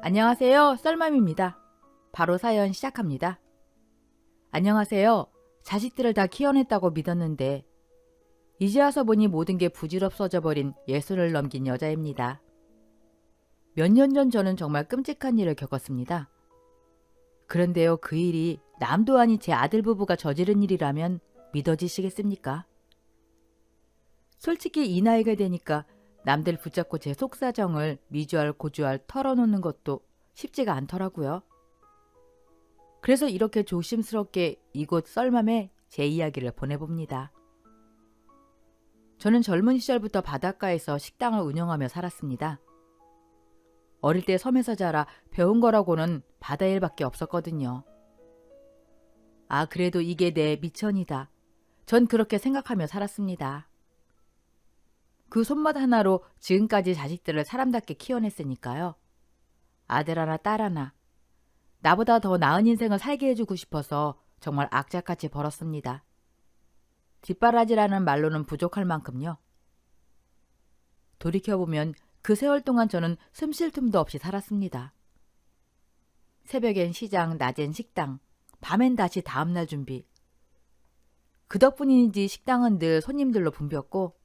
안녕하세요. 썰맘입니다. 바로 사연 시작합니다. 안녕하세요. 자식들을 다 키워냈다고 믿었는데 이제 와서 보니 모든 게 부질없어져 버린 60을 넘긴 여자입니다. 몇 년 전 저는 정말 끔찍한 일을 겪었습니다. 그런데요, 그 일이 남도 아닌 제 아들 부부가 저지른 일이라면 믿어지시겠습니까? 솔직히 이 나이가 되니까 남들 붙잡고 제 속사정을 미주알 고주알 털어놓는 것도 쉽지가 않더라고요. 그래서 이렇게 조심스럽게 이곳 썰맘에 제 이야기를 보내봅니다. 저는 젊은 시절부터 바닷가에서 식당을 운영하며 살았습니다. 어릴 때 섬에서 자라 배운 거라고는 바다일밖에 없었거든요. 아, 그래도 이게 내 미천이다. 전 그렇게 생각하며 살았습니다. 그 손맛 하나로 지금까지 자식들을 사람답게 키워냈으니까요. 아들 하나 딸 하나. 나보다 더 나은 인생을 살게 해주고 싶어서 정말 악착같이 벌었습니다. 뒷바라지라는 말로는 부족할 만큼요. 돌이켜보면 그 세월 동안 저는 숨 쉴 틈도 없이 살았습니다. 새벽엔 시장, 낮엔 식당, 밤엔 다시 다음날 준비. 그 덕분인지 식당은 늘 손님들로 붐볐고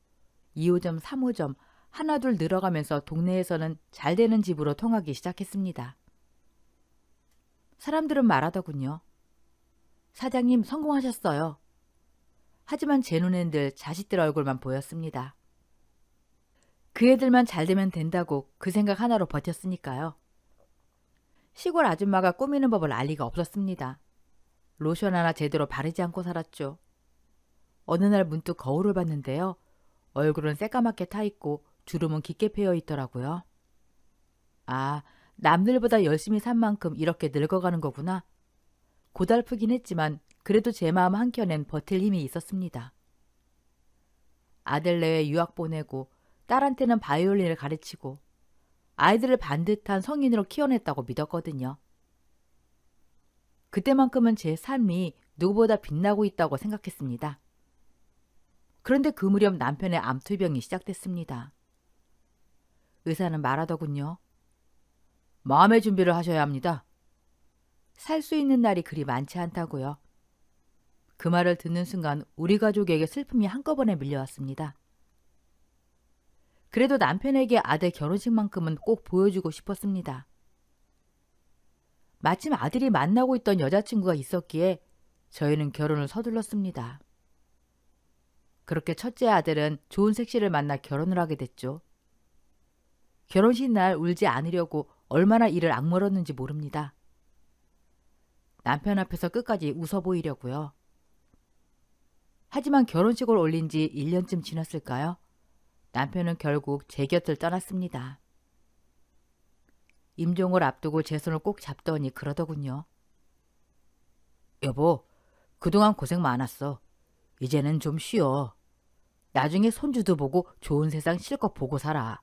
2호점, 3호점 하나둘 늘어가면서 동네에서는 잘 되는 집으로 통하기 시작했습니다. 사람들은 말하더군요. 사장님 성공하셨어요. 하지만 제 눈엔 늘 자식들 얼굴만 보였습니다. 그 애들만 잘 되면 된다고 그 생각 하나로 버텼으니까요. 시골 아줌마가 꾸미는 법을 알 리가 없었습니다. 로션 하나 제대로 바르지 않고 살았죠. 어느 날 문득 거울을 봤는데요. 얼굴은 새까맣게 타있고 주름은 깊게 패여 있더라고요. 아, 남들보다 열심히 산 만큼 이렇게 늙어가는 거구나. 고달프긴 했지만 그래도 제 마음 한켠엔 버틸 힘이 있었습니다. 아들 내외 유학 보내고 딸한테는 바이올린을 가르치고 아이들을 반듯한 성인으로 키워냈다고 믿었거든요. 그때만큼은 제 삶이 누구보다 빛나고 있다고 생각했습니다. 그런데 그 무렵 남편의 암투병이 시작됐습니다. 의사는 말하더군요. 마음의 준비를 하셔야 합니다. 살 수 있는 날이 그리 많지 않다고요. 그 말을 듣는 순간 우리 가족에게 슬픔이 한꺼번에 밀려왔습니다. 그래도 남편에게 아들 결혼식만큼은 꼭 보여주고 싶었습니다. 마침 아들이 만나고 있던 여자친구가 있었기에 저희는 결혼을 서둘렀습니다. 그렇게 첫째 아들은 좋은 색시를 만나 결혼을 하게 됐죠. 결혼식 날 울지 않으려고 얼마나 이를 악물었는지 모릅니다. 남편 앞에서 끝까지 웃어 보이려고요. 하지만 결혼식을 올린 지 1년쯤 지났을까요? 남편은 결국 제 곁을 떠났습니다. 임종을 앞두고 제 손을 꼭 잡더니 그러더군요. 여보, 그동안 고생 많았어. 이제는 좀 쉬어. 나중에 손주도 보고 좋은 세상 실컷 보고 살아.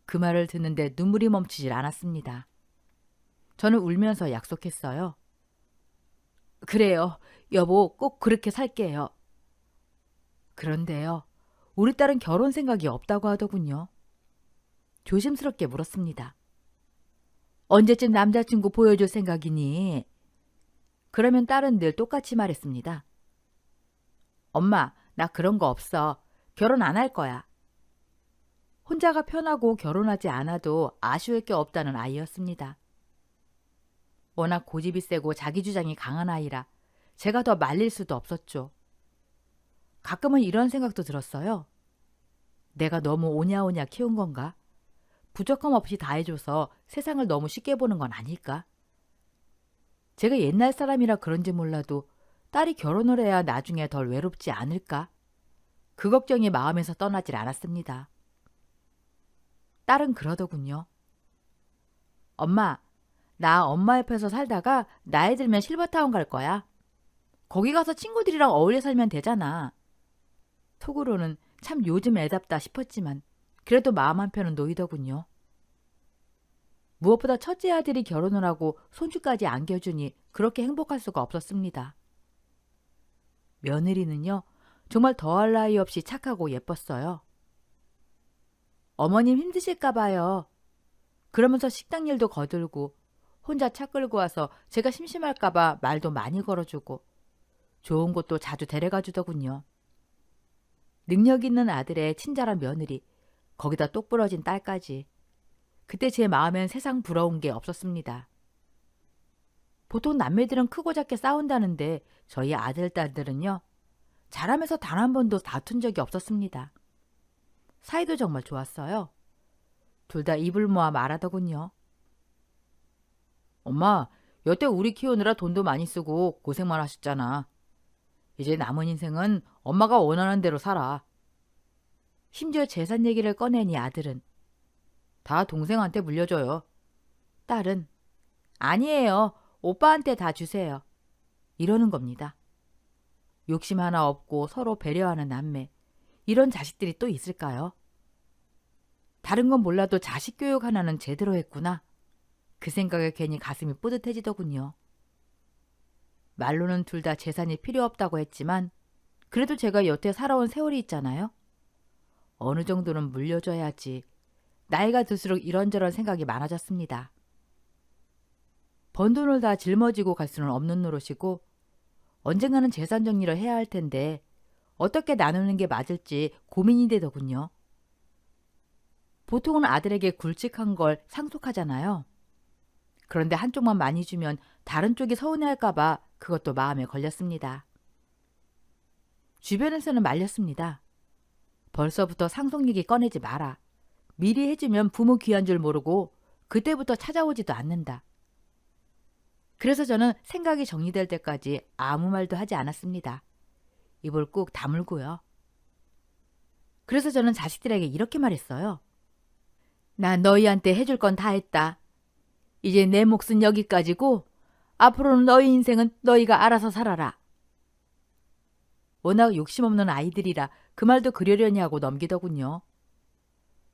그 말을 듣는데 눈물이 멈추질 않았습니다. 저는 울면서 약속했어요. 그래요. 여보, 꼭 그렇게 살게요. 그런데요. 우리 딸은 결혼 생각이 없다고 하더군요. 조심스럽게 물었습니다. 언제쯤 남자친구 보여줄 생각이니? 그러면 딸은 늘 똑같이 말했습니다. 엄마, 나 그런 거 없어. 결혼 안 할 거야. 혼자가 편하고 결혼하지 않아도 아쉬울 게 없다는 아이였습니다. 워낙 고집이 세고 자기 주장이 강한 아이라 제가 더 말릴 수도 없었죠. 가끔은 이런 생각도 들었어요. 내가 너무 오냐오냐 키운 건가? 부족함 없이 다 해줘서 세상을 너무 쉽게 보는 건 아닐까? 제가 옛날 사람이라 그런지 몰라도 딸이 결혼을 해야 나중에 덜 외롭지 않을까? 그 걱정이 마음에서 떠나질 않았습니다. 딸은 그러더군요. 엄마, 나 엄마 옆에서 살다가 나이 들면 실버타운 갈 거야. 거기 가서 친구들이랑 어울려 살면 되잖아. 속으로는 참 요즘 애답다 싶었지만 그래도 마음 한편은 놓이더군요. 무엇보다 첫째 아들이 결혼을 하고 손주까지 안겨주니 그렇게 행복할 수가 없었습니다. 며느리는요, 정말 더할 나위 없이 착하고 예뻤어요. 어머님 힘드실까 봐요. 그러면서 식당 일도 거들고 혼자 차 끌고 와서 제가 심심할까 봐 말도 많이 걸어주고 좋은 곳도 자주 데려가 주더군요. 능력 있는 아들의 친절한 며느리, 거기다 똑부러진 딸까지. 그때 제 마음엔 세상 부러운 게 없었습니다. 보통 남매들은 크고 작게 싸운다는데 저희 아들, 딸들은요. 자라면서 단 한 번도 다툰 적이 없었습니다. 사이도 정말 좋았어요. 둘 다 입을 모아 말하더군요. 엄마, 여태 우리 키우느라 돈도 많이 쓰고 고생만 하셨잖아. 이제 남은 인생은 엄마가 원하는 대로 살아. 심지어 재산 얘기를 꺼내니 아들은 다 동생한테 물려줘요. 딸은 아니에요. 오빠한테 다 주세요. 이러는 겁니다. 욕심 하나 없고 서로 배려하는 남매. 이런 자식들이 또 있을까요? 다른 건 몰라도 자식 교육 하나는 제대로 했구나. 그 생각에 괜히 가슴이 뿌듯해지더군요. 말로는 둘 다 재산이 필요 없다고 했지만 그래도 제가 여태 살아온 세월이 있잖아요. 어느 정도는 물려줘야지. 나이가 들수록 이런저런 생각이 많아졌습니다. 번 돈을 다 짊어지고 갈 수는 없는 노릇이고 언젠가는 재산 정리를 해야 할 텐데 어떻게 나누는 게 맞을지 고민이 되더군요. 보통은 아들에게 굵직한 걸 상속하잖아요. 그런데 한쪽만 많이 주면 다른 쪽이 서운해할까 봐 그것도 마음에 걸렸습니다. 주변에서는 말렸습니다. 벌써부터 상속 얘기 꺼내지 마라. 미리 해주면 부모 귀한 줄 모르고 그때부터 찾아오지도 않는다. 그래서 저는 생각이 정리될 때까지 아무 말도 하지 않았습니다. 입을 꾹 다물고요. 그래서 저는 자식들에게 이렇게 말했어요. 나 너희한테 해줄 건 다 했다. 이제 내 몫은 여기까지고 앞으로는 너희 인생은 너희가 알아서 살아라. 워낙 욕심 없는 아이들이라 그 말도 그러려니 하고 넘기더군요.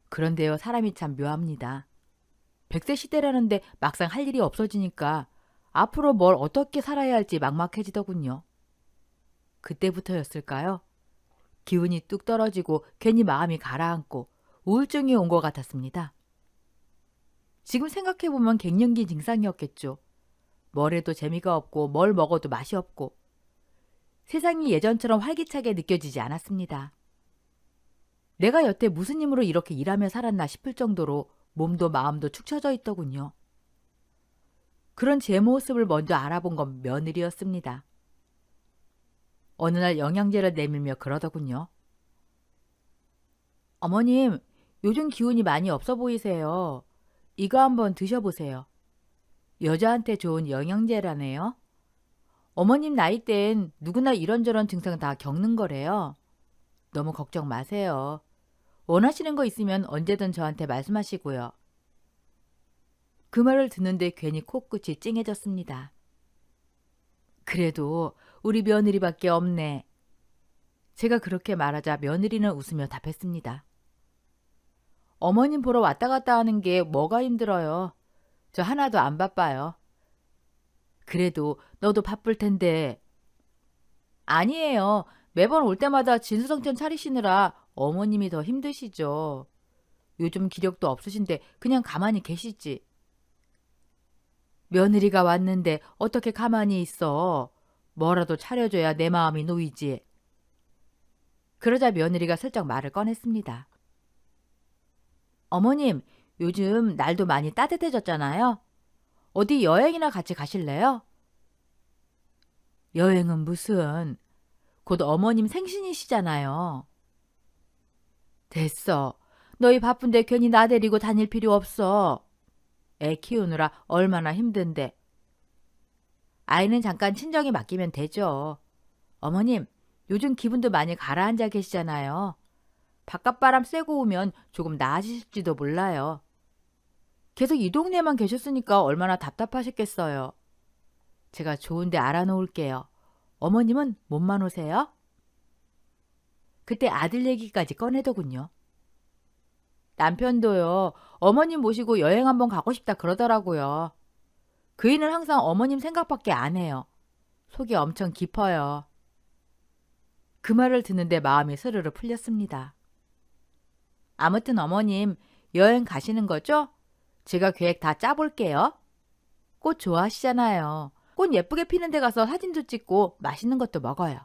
그런데요, 사람이 참 묘합니다. 100세 시대라는데 막상 할 일이 없어지니까 앞으로 뭘 어떻게 살아야 할지 막막해지더군요. 그때부터였을까요? 기운이 뚝 떨어지고 괜히 마음이 가라앉고 우울증이 온 것 같았습니다. 지금 생각해보면 갱년기 증상이었겠죠. 뭘 해도 재미가 없고 뭘 먹어도 맛이 없고 세상이 예전처럼 활기차게 느껴지지 않았습니다. 내가 여태 무슨 힘으로 이렇게 일하며 살았나 싶을 정도로 몸도 마음도 축 처져 있더군요. 그런 제 모습을 먼저 알아본 건 며느리였습니다. 어느 날 영양제를 내밀며 그러더군요. 어머님, 요즘 기운이 많이 없어 보이세요. 이거 한번 드셔보세요. 여자한테 좋은 영양제라네요. 어머님 나이 땐 누구나 이런저런 증상 다 겪는 거래요. 너무 걱정 마세요. 원하시는 거 있으면 언제든 저한테 말씀하시고요. 그 말을 듣는데 괜히 코끝이 찡해졌습니다. 그래도 우리 며느리밖에 없네. 제가 그렇게 말하자 며느리는 웃으며 답했습니다. 어머님 보러 왔다 갔다 하는 게 뭐가 힘들어요. 저 하나도 안 바빠요. 그래도 너도 바쁠 텐데. 아니에요. 매번 올 때마다 진수성찬 차리시느라 어머님이 더 힘드시죠. 요즘 기력도 없으신데 그냥 가만히 계시지. 며느리가 왔는데 어떻게 가만히 있어. 뭐라도 차려줘야 내 마음이 놓이지. 그러자 며느리가 슬쩍 말을 꺼냈습니다. 어머님, 요즘 날도 많이 따뜻해졌잖아요. 어디 여행이나 같이 가실래요? 여행은 무슨, 곧 어머님 생신이시잖아요. 됐어. 너희 바쁜데 괜히 나 데리고 다닐 필요 없어. 애 키우느라 얼마나 힘든데. 아이는 잠깐 친정에 맡기면 되죠. 어머님, 요즘 기분도 많이 가라앉아 계시잖아요. 바깥바람 쐬고 오면 조금 나아지실지도 몰라요. 계속 이 동네만 계셨으니까 얼마나 답답하셨겠어요. 제가 좋은데 알아놓을게요. 어머님은 몸만 오세요? 그때 아들 얘기까지 꺼내더군요. 남편도요. 어머님 모시고 여행 한번 가고 싶다 그러더라고요. 그이는 항상 어머님 생각밖에 안 해요. 속이 엄청 깊어요. 그 말을 듣는데 마음이 스르르 풀렸습니다. 아무튼 어머님 여행 가시는 거죠? 제가 계획 다 짜볼게요. 꽃 좋아하시잖아요. 꽃 예쁘게 피는 데 가서 사진도 찍고 맛있는 것도 먹어요.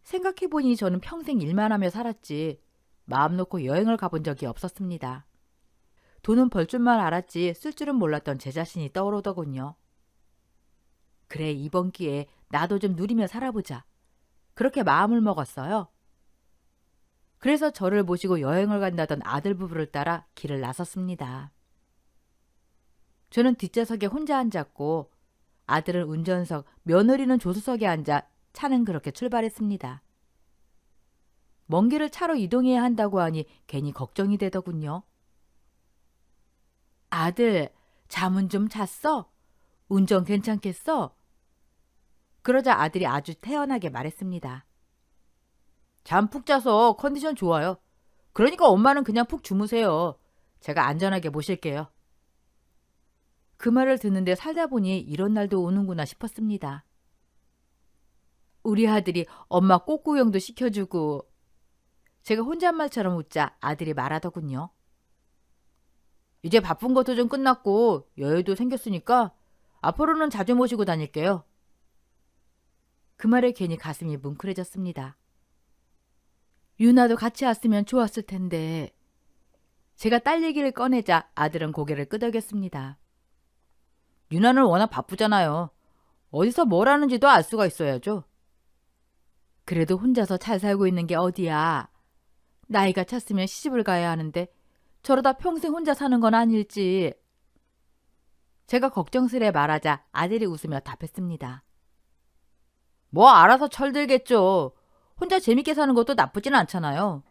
생각해보니 저는 평생 일만 하며 살았지 마음 놓고 여행을 가본 적이 없었습니다. 돈은 벌 줄만 알았지 쓸 줄은 몰랐던 제 자신이 떠오르더군요. 그래, 이번 기회에 나도 좀 누리며 살아보자. 그렇게 마음을 먹었어요. 그래서 저를 모시고 여행을 간다던 아들 부부를 따라 길을 나섰습니다. 저는 뒷좌석에 혼자 앉았고 아들은 운전석, 며느리는 조수석에 앉아 차는 그렇게 출발했습니다. 먼 길을 차로 이동해야 한다고 하니 괜히 걱정이 되더군요. 아들, 잠은 좀 잤어? 운전 괜찮겠어? 그러자 아들이 아주 태연하게 말했습니다. 잠 푹 자서 컨디션 좋아요. 그러니까 엄마는 그냥 푹 주무세요. 제가 안전하게 모실게요. 그 말을 듣는데 살다 보니 이런 날도 오는구나 싶었습니다. 우리 아들이 엄마 꽃구경도 시켜주고. 제가 혼잣말처럼 웃자 아들이 말하더군요. 이제 바쁜 것도 좀 끝났고 여유도 생겼으니까 앞으로는 자주 모시고 다닐게요. 그 말에 괜히 가슴이 뭉클해졌습니다. 유나도 같이 왔으면 좋았을 텐데. 제가 딸 얘기를 꺼내자 아들은 고개를 끄덕였습니다. 유나는 워낙 바쁘잖아요. 어디서 뭘 하는지도 알 수가 있어야죠. 그래도 혼자서 잘 살고 있는 게 어디야. 나이가 찼으면 시집을 가야 하는데 저러다 평생 혼자 사는 건 아닐지. 제가 걱정스레 말하자 아들이 웃으며 답했습니다. 뭐 알아서 철들겠죠. 혼자 재밌게 사는 것도 나쁘진 않잖아요.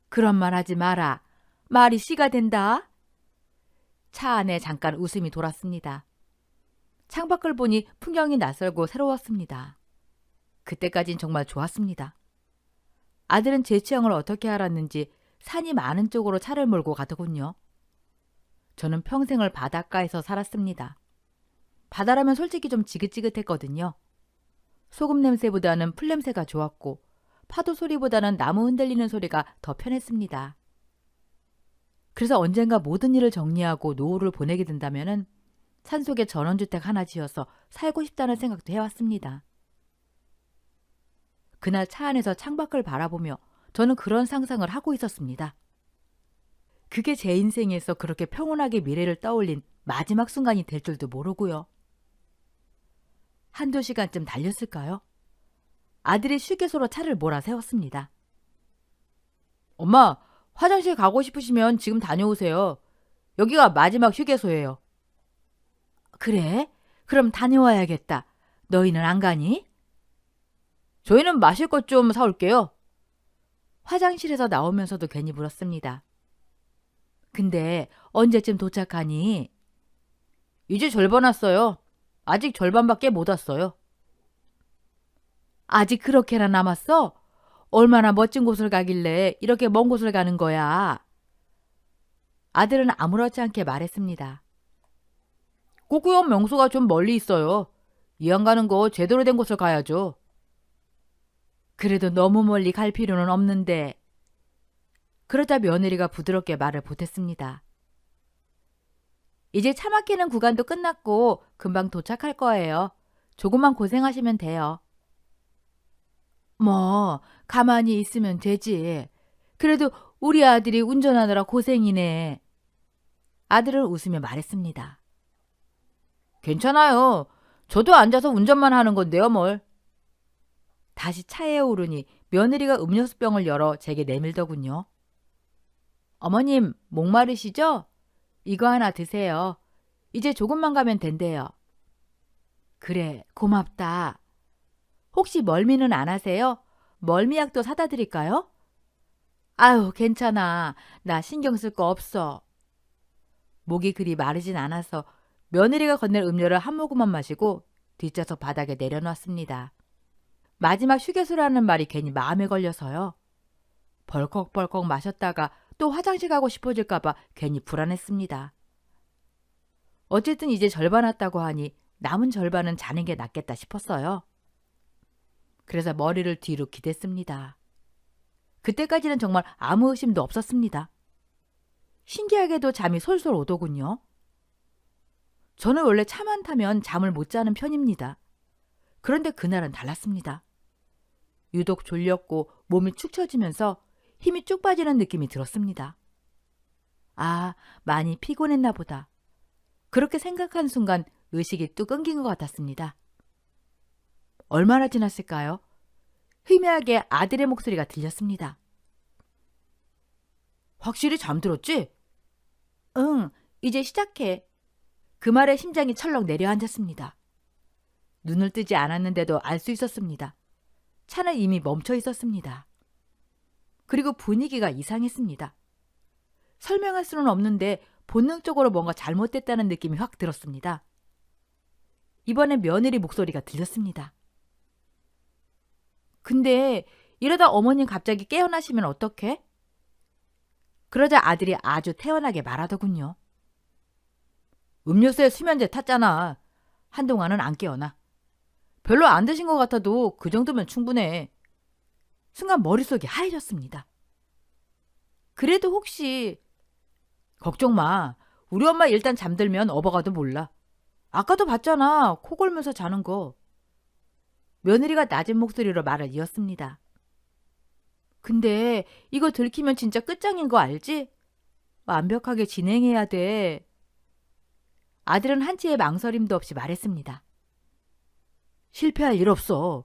그런 말 하지 마라. 말이 씨가 된다. 차 안에 잠깐 웃음이 돌았습니다. 창밖을 보니 풍경이 낯설고 새로웠습니다. 그때까진 정말 좋았습니다. 아들은 제 취향을 어떻게 알았는지 산이 많은 쪽으로 차를 몰고 가더군요. 저는 평생을 바닷가에서 살았습니다. 바다라면 솔직히 좀 지긋지긋했거든요. 소금 냄새보다는 풀 냄새가 좋았고 파도 소리보다는 나무 흔들리는 소리가 더 편했습니다. 그래서 언젠가 모든 일을 정리하고 노후를 보내게 된다면 산속에 전원주택 하나 지어서 살고 싶다는 생각도 해왔습니다. 그날 차 안에서 창밖을 바라보며 저는 그런 상상을 하고 있었습니다. 그게 제 인생에서 그렇게 평온하게 미래를 떠올린 마지막 순간이 될 줄도 모르고요. 한두 시간쯤 달렸을까요? 아들이 휴게소로 차를 몰아세웠습니다. 엄마, 화장실 가고 싶으시면 지금 다녀오세요. 여기가 마지막 휴게소예요. 그래? 그럼 다녀와야겠다. 너희는 안 가니? 저희는 마실 것 좀 사올게요. 화장실에서 나오면서도 괜히 물었습니다. 근데 언제쯤 도착하니? 이제 절반 왔어요. 아직 절반밖에 못 왔어요. 아직 그렇게나 남았어? 얼마나 멋진 곳을 가길래 이렇게 먼 곳을 가는 거야? 아들은 아무렇지 않게 말했습니다. 꽃구경 명소가 좀 멀리 있어요. 이왕 가는 거 제대로 된 곳을 가야죠. 그래도 너무 멀리 갈 필요는 없는데. 그러자 며느리가 부드럽게 말을 보탰습니다. 이제 차 막히는 구간도 끝났고 금방 도착할 거예요. 조금만 고생하시면 돼요. 뭐 가만히 있으면 되지. 그래도 우리 아들이 운전하느라 고생이네. 아들은 웃으며 말했습니다. 괜찮아요. 저도 앉아서 운전만 하는 건데요, 뭘. 다시 차에 오르니 며느리가 음료수병을 열어 제게 내밀더군요. 어머님, 목마르시죠? 이거 하나 드세요. 이제 조금만 가면 된대요. 그래, 고맙다. 혹시 멀미는 안 하세요? 멀미약도 사다 드릴까요? 아유, 괜찮아. 나 신경 쓸 거 없어. 목이 그리 마르진 않아서 며느리가 건넬 음료를 한 모금만 마시고 뒷좌석 바닥에 내려놨습니다. 마지막 휴게소라는 말이 괜히 마음에 걸려서요. 벌컥벌컥 마셨다가 또 화장실 가고 싶어질까 봐 괜히 불안했습니다. 어쨌든 이제 절반 왔다고 하니 남은 절반은 자는 게 낫겠다 싶었어요. 그래서 머리를 뒤로 기댔습니다. 그때까지는 정말 아무 의심도 없었습니다. 신기하게도 잠이 솔솔 오더군요. 저는 원래 차만 타면 잠을 못 자는 편입니다. 그런데 그날은 달랐습니다. 유독 졸렸고 몸이 축 처지면서 힘이 쭉 빠지는 느낌이 들었습니다. 아, 많이 피곤했나 보다. 그렇게 생각한 순간 의식이 뚝 끊긴 것 같았습니다. 얼마나 지났을까요? 희미하게 아들의 목소리가 들렸습니다. 확실히 잠들었지? 응, 이제 시작해. 그 말에 심장이 철렁 내려앉았습니다. 눈을 뜨지 않았는데도 알 수 있었습니다. 차는 이미 멈춰 있었습니다. 그리고 분위기가 이상했습니다. 설명할 수는 없는데 본능적으로 뭔가 잘못됐다는 느낌이 확 들었습니다. 이번엔 며느리 목소리가 들렸습니다. 근데 이러다 어머님 갑자기 깨어나시면 어떡해? 그러자 아들이 아주 태연하게 말하더군요. 음료수에 수면제 탔잖아. 한동안은 안 깨어나. 별로 안 드신 것 같아도 그 정도면 충분해. 순간 머릿속이 하얘졌습니다. 그래도 혹시... 걱정 마. 우리 엄마 일단 잠들면 업어가도 몰라. 아까도 봤잖아. 코 골면서 자는 거. 며느리가 낮은 목소리로 말을 이었습니다. 근데 이거 들키면 진짜 끝장인 거 알지? 완벽하게 진행해야 돼. 아들은 한치의 망설임도 없이 말했습니다. 실패할 일 없어.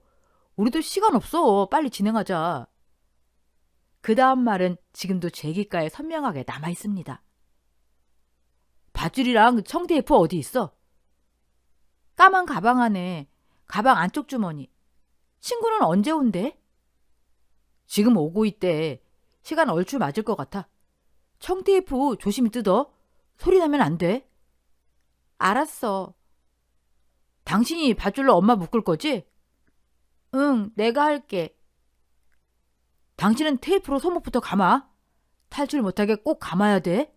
우리도 시간 없어. 빨리 진행하자. 그 다음 말은 지금도 제 귓가에 선명하게 남아있습니다. 밧줄이랑 청테이프 어디 있어? 까만 가방 안에, 가방 안쪽 주머니. 친구는 언제 온대? 지금 오고 있대. 시간 얼추 맞을 것 같아. 청테이프 조심히 뜯어. 소리 나면 안 돼. 알았어. 당신이 밧줄로 엄마 묶을 거지? 응, 내가 할게. 당신은 테이프로 손목부터 감아. 탈출 못하게 꼭 감아야 돼.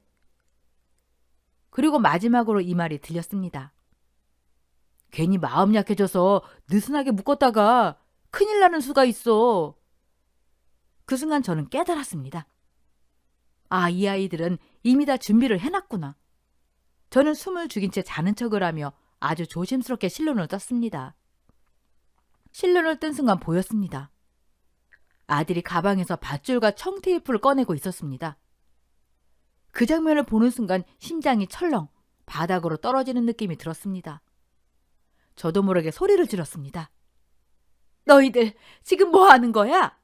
그리고 마지막으로 이 말이 들렸습니다. 괜히 마음 약해져서 느슨하게 묶었다가 큰일 나는 수가 있어. 그 순간 저는 깨달았습니다. 아, 이 아이들은 이미 다 준비를 해놨구나. 저는 숨을 죽인 채 자는 척을 하며 아주 조심스럽게 실눈을 떴습니다. 실눈을 뜬 순간 보였습니다. 아들이 가방에서 밧줄과 청테이프를 꺼내고 있었습니다. 그 장면을 보는 순간 심장이 철렁 바닥으로 떨어지는 느낌이 들었습니다. 저도 모르게 소리를 질렀습니다. 너희들 지금 뭐 하는 거야?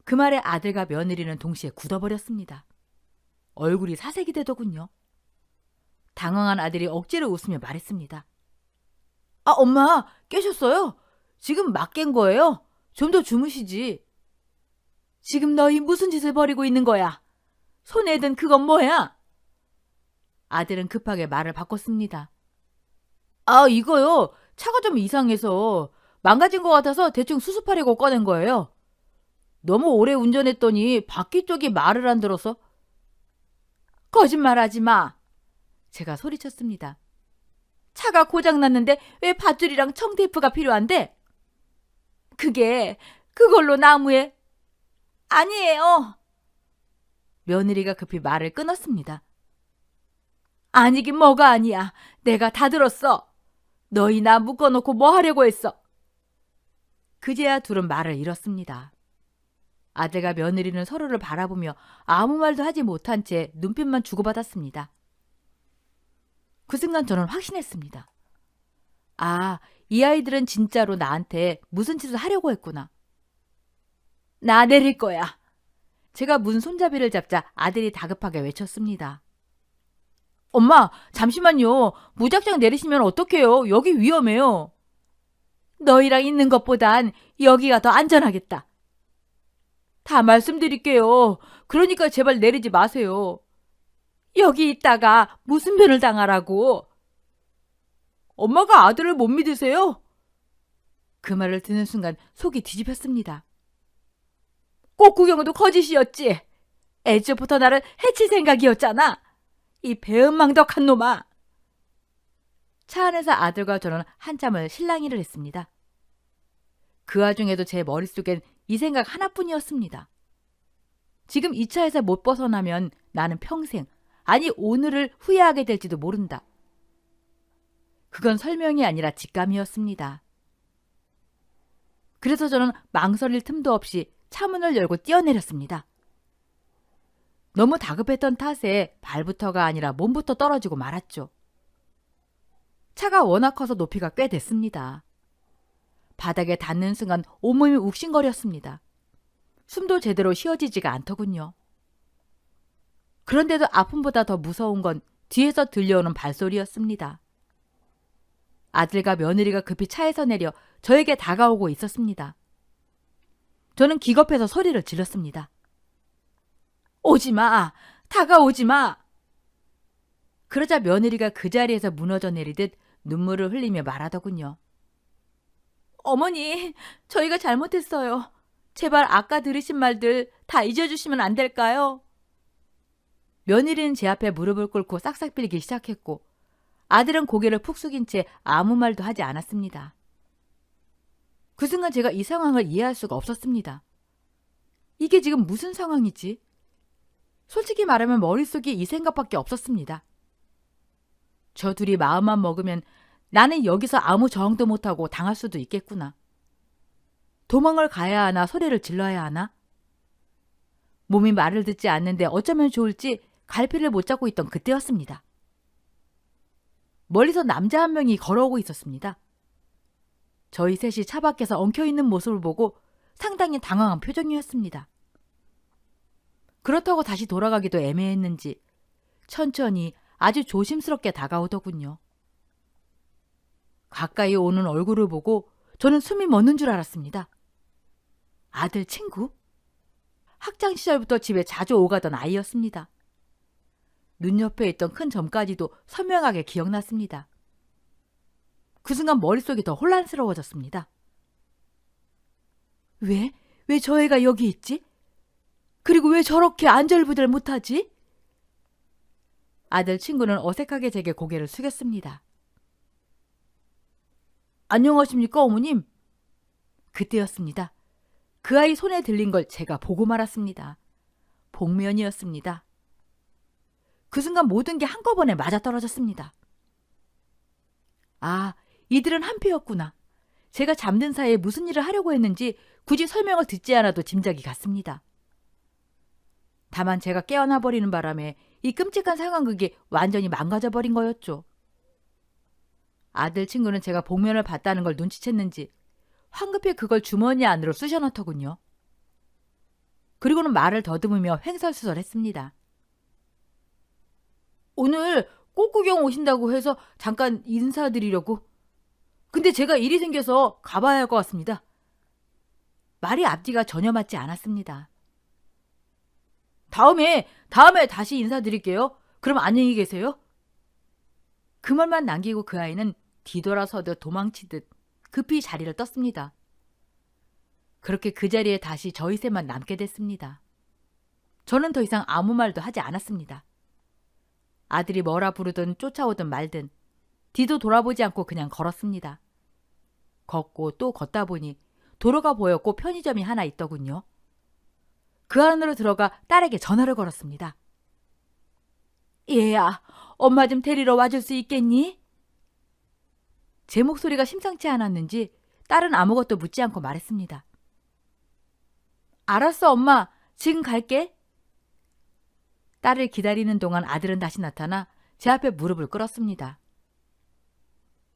그 말에 아들과 며느리는 동시에 굳어버렸습니다. 얼굴이 사색이 되더군요. 당황한 아들이 억지로 웃으며 말했습니다. 아, 엄마 깨셨어요? 지금 막 깬 거예요? 좀 더 주무시지. 지금 너희 무슨 짓을 벌이고 있는 거야? 손에 든 그건 뭐야? 아들은 급하게 말을 바꿨습니다. 아, 이거요. 차가 좀 이상해서 망가진 것 같아서 대충 수습하려고 꺼낸 거예요. 너무 오래 운전했더니 바퀴 쪽이 말을 안 들어서. 거짓말하지 마. 제가 소리쳤습니다. 차가 고장났는데 왜 밧줄이랑 청테이프가 필요한데? 그걸로 나무에... 아니에요. 며느리가 급히 말을 끊었습니다. 아니긴 뭐가 아니야. 내가 다 들었어. 너희 나 묶어놓고 뭐 하려고 했어? 그제야 둘은 말을 잃었습니다. 아들과 며느리는 서로를 바라보며 아무 말도 하지 못한 채 눈빛만 주고받았습니다. 그 순간 저는 확신했습니다. 아, 이 아이들은 진짜로 나한테 무슨 짓을 하려고 했구나. 나 내릴 거야. 제가 문 손잡이를 잡자 아들이 다급하게 외쳤습니다. 엄마, 잠시만요. 무작정 내리시면 어떡해요? 여기 위험해요. 너희랑 있는 것보단 여기가 더 안전하겠다. 다 말씀드릴게요. 그러니까 제발 내리지 마세요. 여기 있다가 무슨 변을 당하라고. 엄마가 아들을 못 믿으세요? 그 말을 듣는 순간 속이 뒤집혔습니다. 꽃구경도 거짓이었지. 애초부터 나를 해칠 생각이었잖아. 이 배은망덕한 놈아. 차 안에서 아들과 저는 한참을 실랑이를 했습니다. 그 와중에도 제 머릿속엔 이 생각 하나뿐이었습니다. 지금 이 차에서 못 벗어나면 나는 평생, 아니 오늘을 후회하게 될지도 모른다. 그건 설명이 아니라 직감이었습니다. 그래서 저는 망설일 틈도 없이 차문을 열고 뛰어내렸습니다. 너무 다급했던 탓에 발부터가 아니라 몸부터 떨어지고 말았죠. 차가 워낙 커서 높이가 꽤 됐습니다. 바닥에 닿는 순간 온몸이 욱신거렸습니다. 숨도 제대로 쉬어지지가 않더군요. 그런데도 아픔보다 더 무서운 건 뒤에서 들려오는 발소리였습니다. 아들과 며느리가 급히 차에서 내려 저에게 다가오고 있었습니다. 저는 기겁해서 소리를 질렀습니다. 오지 마! 다가오지 마! 그러자 며느리가 그 자리에서 무너져 내리듯 눈물을 흘리며 말하더군요. 어머니, 저희가 잘못했어요. 제발 아까 들으신 말들 다 잊어주시면 안 될까요? 며느리는 제 앞에 무릎을 꿇고 싹싹 빌기 시작했고 아들은 고개를 푹 숙인 채 아무 말도 하지 않았습니다. 그 순간 제가 이 상황을 이해할 수가 없었습니다. 이게 지금 무슨 상황이지? 솔직히 말하면 머릿속에 이 생각밖에 없었습니다. 저 둘이 마음만 먹으면 나는 여기서 아무 저항도 못하고 당할 수도 있겠구나. 도망을 가야 하나 소리를 질러야 하나? 몸이 말을 듣지 않는데 어쩌면 좋을지 갈피를 못 잡고 있던 그때였습니다. 멀리서 남자 한 명이 걸어오고 있었습니다. 저희 셋이 차 밖에서 엉켜있는 모습을 보고 상당히 당황한 표정이었습니다. 그렇다고 다시 돌아가기도 애매했는지 천천히 아주 조심스럽게 다가오더군요. 가까이 오는 얼굴을 보고 저는 숨이 멎는 줄 알았습니다. 아들 친구? 학창 시절부터 집에 자주 오가던 아이였습니다. 눈옆에 있던 큰 점까지도 선명하게 기억났습니다. 그 순간 머릿속이 더 혼란스러워졌습니다. 왜 저 애가 여기 있지? 그리고 왜 저렇게 안절부절 못하지? 아들 친구는 어색하게 제게 고개를 숙였습니다. 안녕하십니까, 어머님? 그때였습니다. 그 아이 손에 들린 걸 제가 보고 말았습니다. 복면이었습니다. 그 순간 모든 게 한꺼번에 맞아떨어졌습니다. 아, 이들은 한패였구나. 제가 잠든 사이에 무슨 일을 하려고 했는지 굳이 설명을 듣지 않아도 짐작이 갔습니다. 다만 제가 깨어나 버리는 바람에 이 끔찍한 상황극이 완전히 망가져 버린 거였죠. 아들 친구는 제가 복면을 봤다는 걸 눈치챘는지 황급히 그걸 주머니 안으로 쑤셔넣더군요. 그리고는 말을 더듬으며 횡설수설했습니다. 오늘 꽃구경 오신다고 해서 잠깐 인사드리려고. 근데 제가 일이 생겨서 가봐야 할 것 같습니다. 말이 앞뒤가 전혀 맞지 않았습니다. 다음에 다시 인사드릴게요. 그럼 안녕히 계세요. 그 말만 남기고 그 아이는 뒤돌아서듯 도망치듯 급히 자리를 떴습니다. 그렇게 그 자리에 다시 저희 셋만 남게 됐습니다. 저는 더 이상 아무 말도 하지 않았습니다. 아들이 뭐라 부르든 쫓아오든 말든 뒤도 돌아보지 않고 그냥 걸었습니다. 걷고 또 걷다 보니 도로가 보였고 편의점이 하나 있더군요. 그 안으로 들어가 딸에게 전화를 걸었습니다. 얘야, 엄마 좀 데리러 와줄 수 있겠니? 제 목소리가 심상치 않았는지 딸은 아무것도 묻지 않고 말했습니다. 알았어, 엄마. 지금 갈게. 딸을 기다리는 동안 아들은 다시 나타나 제 앞에 무릎을 꿇었습니다.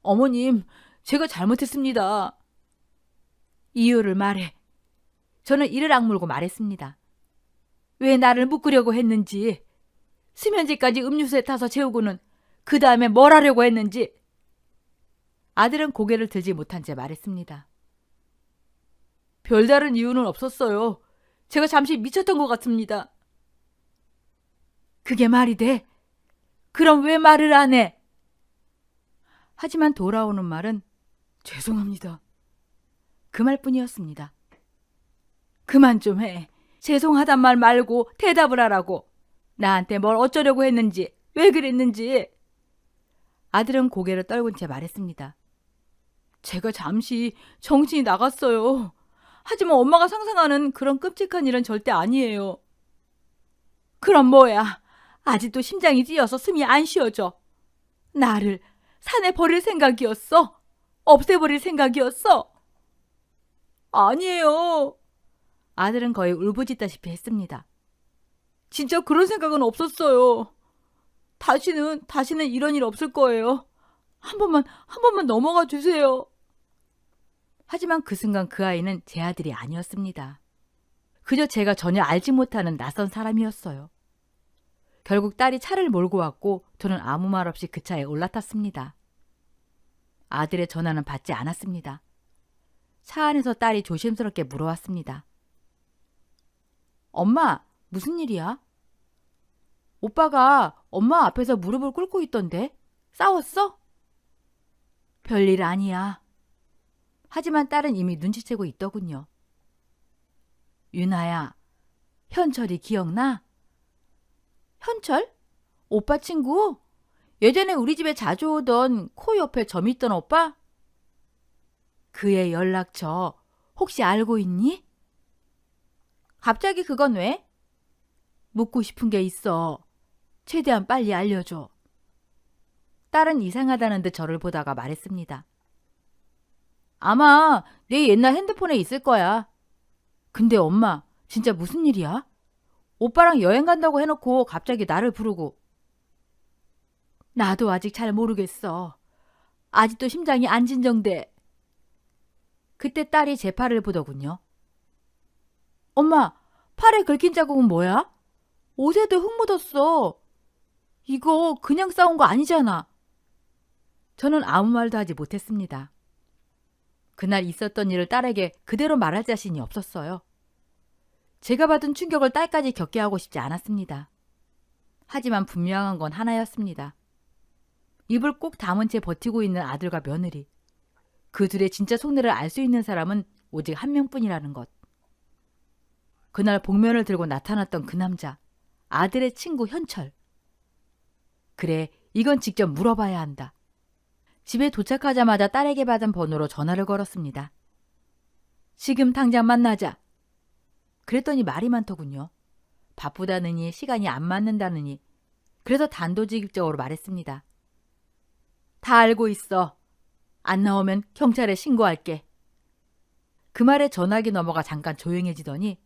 어머님, 제가 잘못했습니다. 이유를 말해. 저는 이를 악물고 말했습니다. 왜 나를 묶으려고 했는지, 수면제까지 음료수에 타서 재우고는 그 다음에 뭘 하려고 했는지. 아들은 고개를 들지 못한 채 말했습니다. 별다른 이유는 없었어요. 제가 잠시 미쳤던 것 같습니다. 그게 말이 돼? 그럼 왜 말을 안 해? 하지만 돌아오는 말은 죄송합니다. 그 말뿐이었습니다. 그만 좀 해. 죄송하단 말 말고 대답을 하라고. 나한테 뭘 어쩌려고 했는지, 왜 그랬는지. 아들은 고개를 떨군 채 말했습니다. 제가 잠시 정신이 나갔어요. 하지만 엄마가 상상하는 그런 끔찍한 일은 절대 아니에요. 그럼 뭐야? 아직도 심장이 뛰어서 숨이 안 쉬어져. 나를 산에 버릴 생각이었어? 없애버릴 생각이었어? 아니에요. 아들은 거의 울부짖다시피 했습니다. 진짜 그런 생각은 없었어요. 다시는 이런 일 없을 거예요. 한 번만 넘어가 주세요. 하지만 그 순간 그 아이는 제 아들이 아니었습니다. 그저 제가 전혀 알지 못하는 낯선 사람이었어요. 결국 딸이 차를 몰고 왔고 저는 아무 말 없이 그 차에 올라탔습니다. 아들의 전화는 받지 않았습니다. 차 안에서 딸이 조심스럽게 물어왔습니다. 엄마, 무슨 일이야? 오빠가 엄마 앞에서 무릎을 꿇고 있던데? 싸웠어? 별일 아니야. 하지만 딸은 이미 눈치채고 있더군요. 유나야, 현철이 기억나? 현철? 오빠 친구? 예전에 우리 집에 자주 오던 코 옆에 점 있던 오빠? 그의 연락처 혹시 알고 있니? 갑자기 그건 왜? 묻고 싶은 게 있어. 최대한 빨리 알려줘. 딸은 이상하다는 듯 저를 보다가 말했습니다. 아마 내 옛날 핸드폰에 있을 거야. 근데 엄마, 진짜 무슨 일이야? 오빠랑 여행 간다고 해놓고 갑자기 나를 부르고. 나도 아직 잘 모르겠어. 아직도 심장이 안 진정돼. 그때 딸이 제 팔을 보더군요. 엄마, 팔에 긁힌 자국은 뭐야? 옷에도 흙 묻었어. 이거 그냥 싸운 거 아니잖아. 저는 아무 말도 하지 못했습니다. 그날 있었던 일을 딸에게 그대로 말할 자신이 없었어요. 제가 받은 충격을 딸까지 겪게 하고 싶지 않았습니다. 하지만 분명한 건 하나였습니다. 입을 꼭 다문 채 버티고 있는 아들과 며느리. 그 둘의 진짜 속내를 알 수 있는 사람은 오직 한 명뿐이라는 것. 그날 복면을 들고 나타났던 그 남자. 아들의 친구 현철. 그래, 이건 직접 물어봐야 한다. 집에 도착하자마자 딸에게 받은 번호로 전화를 걸었습니다. 지금 당장 만나자. 그랬더니 말이 많더군요. 바쁘다느니 시간이 안 맞는다느니. 그래서 단도직입적으로 말했습니다. 다 알고 있어. 안 나오면 경찰에 신고할게. 그 말에 전화기 넘어가 잠깐 조용해지더니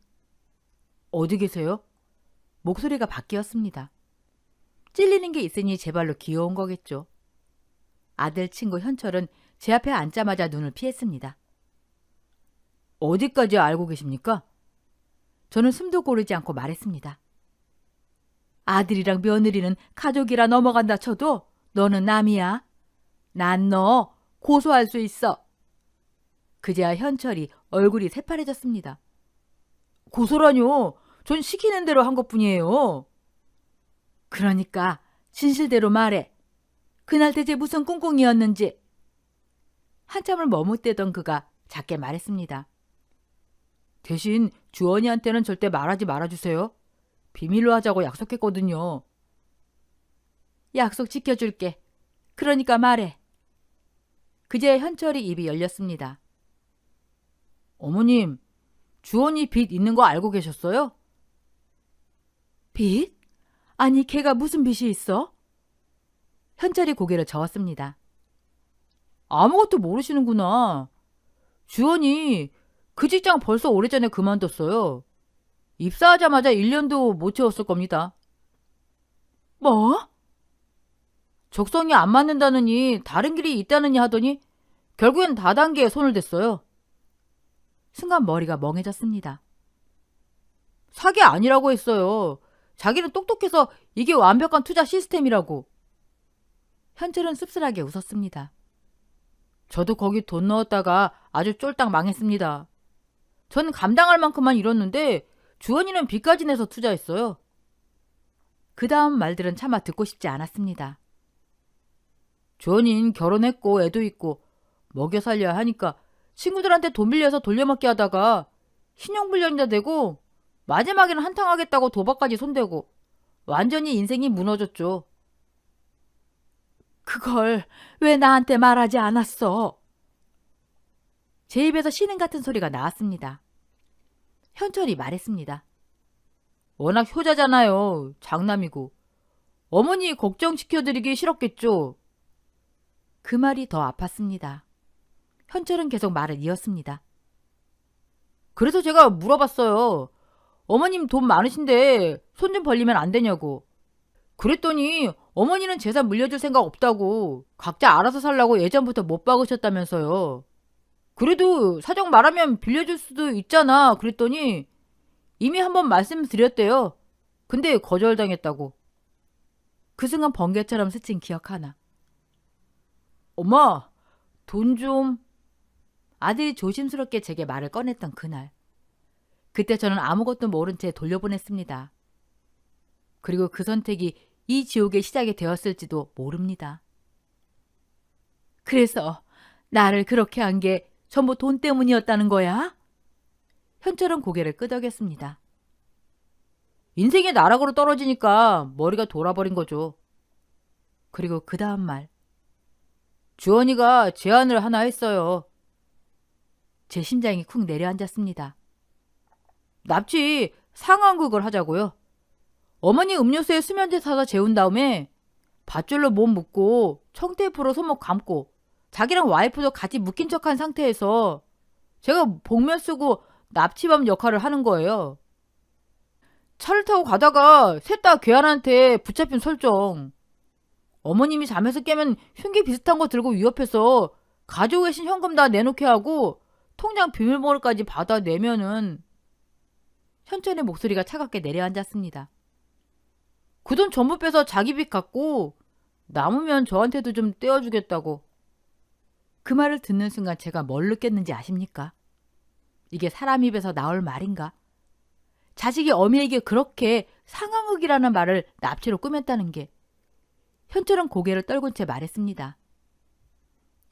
어디 계세요? 목소리가 바뀌었습니다. 찔리는 게 있으니 제 발로 기어온 거겠죠. 아들 친구 현철은 제 앞에 앉자마자 눈을 피했습니다. 어디까지 알고 계십니까? 저는 숨도 고르지 않고 말했습니다. 아들이랑 며느리는 가족이라 넘어간다 쳐도 너는 남이야. 난 너 고소할 수 있어. 그제야 현철이 얼굴이 새파래졌습니다. 고소라뇨. 전 시키는 대로 한 것뿐이에요. 그러니까 진실대로 말해. 그날 대체 무슨 꿍꿍이었는지. 한참을 머뭇대던 그가 작게 말했습니다. 대신 주원이한테는 절대 말하지 말아주세요. 비밀로 하자고 약속했거든요. 약속 지켜줄게. 그러니까 말해. 그제 현철이 입이 열렸습니다. 어머님, 주원이 빚 있는 거 알고 계셨어요? 빚? 아니, 걔가 무슨 빚이 있어? 현철이 고개를 저었습니다. 아무것도 모르시는구나. 주원이 그 직장 벌써 오래전에 그만뒀어요. 입사하자마자 1년도 못 채웠을 겁니다. 뭐? 적성이 안 맞는다느니 다른 길이 있다느니 하더니 결국엔 다단계에 손을 댔어요. 순간 머리가 멍해졌습니다. 사기 아니라고 했어요. 자기는 똑똑해서 이게 완벽한 투자 시스템이라고. 현철은 씁쓸하게 웃었습니다. 저도 거기 돈 넣었다가 아주 쫄딱 망했습니다. 전 감당할 만큼만 잃었는데 주원이는 빚까지 내서 투자했어요. 그 다음 말들은 차마 듣고 싶지 않았습니다. 주원이는 결혼했고 애도 있고 먹여 살려야 하니까 친구들한테 돈 빌려서 돌려막기 하다가 신용불량자 되고 마지막에는 한탕하겠다고 도박까지 손대고 완전히 인생이 무너졌죠. 그걸 왜 나한테 말하지 않았어? 제 입에서 신음 같은 소리가 나왔습니다. 현철이 말했습니다. 워낙 효자잖아요. 장남이고. 어머니 걱정시켜드리기 싫었겠죠. 그 말이 더 아팠습니다. 현철은 계속 말을 이었습니다. 그래서 제가 물어봤어요. 어머님 돈 많으신데 손 좀 벌리면 안 되냐고. 그랬더니 어머니는 재산 물려줄 생각 없다고, 각자 알아서 살라고 예전부터 못 박으셨다면서요. 그래도 사정 말하면 빌려줄 수도 있잖아. 그랬더니 이미 한번 말씀드렸대요. 근데 거절당했다고. 그 순간 번개처럼 스친 기억 하나. 엄마, 돈 좀. 아들이 조심스럽게 제게 말을 꺼냈던 그날. 그때 저는 아무것도 모른 채 돌려보냈습니다. 그리고 그 선택이 이 지옥의 시작이 되었을지도 모릅니다. 그래서 나를 그렇게 한 게 전부 돈 때문이었다는 거야? 현철은 고개를 끄덕였습니다. 인생의 나락으로 떨어지니까 머리가 돌아버린 거죠. 그리고 그 다음 말. 주원이가 제안을 하나 했어요. 제 심장이 쿵 내려앉았습니다. 납치 상황극을 하자고요. 어머니 음료수에 수면제 사서 재운 다음에 밧줄로 몸 묶고 청테이프로 손목 감고 자기랑 와이프도 같이 묶인 척한 상태에서 제가 복면 쓰고 납치범 역할을 하는 거예요. 차를 타고 가다가 셋 다 괴한한테 붙잡힌 설정. 어머님이 잠에서 깨면 흉기 비슷한 거 들고 위협해서 가지고 계신 현금 다 내놓게 하고 통장 비밀번호까지 받아내면은. 현철의 목소리가 차갑게 내려앉았습니다. 그 돈 전부 빼서 자기 빚 갚고 남으면 저한테도 좀 떼어주겠다고. 그 말을 듣는 순간 제가 뭘 느꼈는지 아십니까? 이게 사람 입에서 나올 말인가? 자식이 어미에게 그렇게 상황극이라는 말을 납치로 꾸몄다는 게. 현철은 고개를 떨군 채 말했습니다.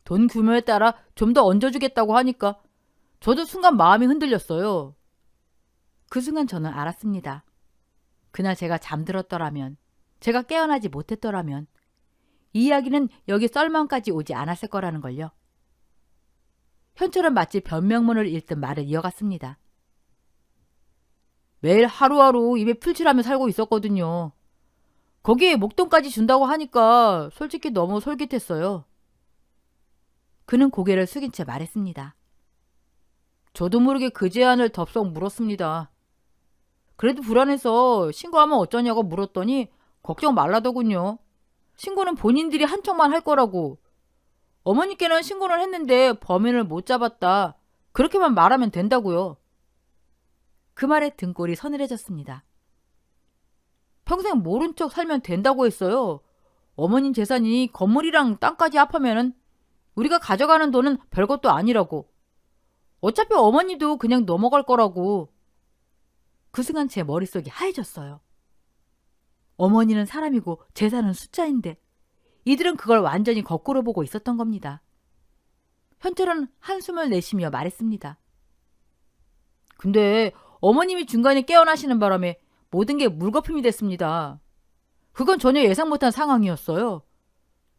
돈 규모에 따라 좀 더 얹어주겠다고 하니까 저도 순간 마음이 흔들렸어요. 그 순간 저는 알았습니다. 그날 제가 잠들었더라면, 제가 깨어나지 못했더라면 이 이야기는 여기 썰망까지 오지 않았을 거라는 걸요. 현철은 마치 변명문을 읽듯 말을 이어갔습니다. 매일 하루하루 입에 풀칠하며 살고 있었거든요. 거기에 목돈까지 준다고 하니까 솔직히 너무 솔깃했어요. 그는 고개를 숙인 채 말했습니다. 저도 모르게 그 제안을 덥석 물었습니다. 그래도 불안해서 신고하면 어쩌냐고 물었더니 걱정 말라더군요. 신고는 본인들이 한 척만 할 거라고. 어머니께는 신고를 했는데 범인을 못 잡았다. 그렇게만 말하면 된다고요. 그 말에 등골이 서늘해졌습니다. 평생 모른 척 살면 된다고 했어요. 어머님 재산이 건물이랑 땅까지 합하면은 우리가 가져가는 돈은 별것도 아니라고. 어차피 어머니도 그냥 넘어갈 거라고. 그 순간 제 머릿속이 하얘졌어요. 어머니는 사람이고 재산은 숫자인데 이들은 그걸 완전히 거꾸로 보고 있었던 겁니다. 현철은 한숨을 내쉬며 말했습니다. 근데 어머님이 중간에 깨어나시는 바람에 모든 게 물거품이 됐습니다. 그건 전혀 예상 못한 상황이었어요.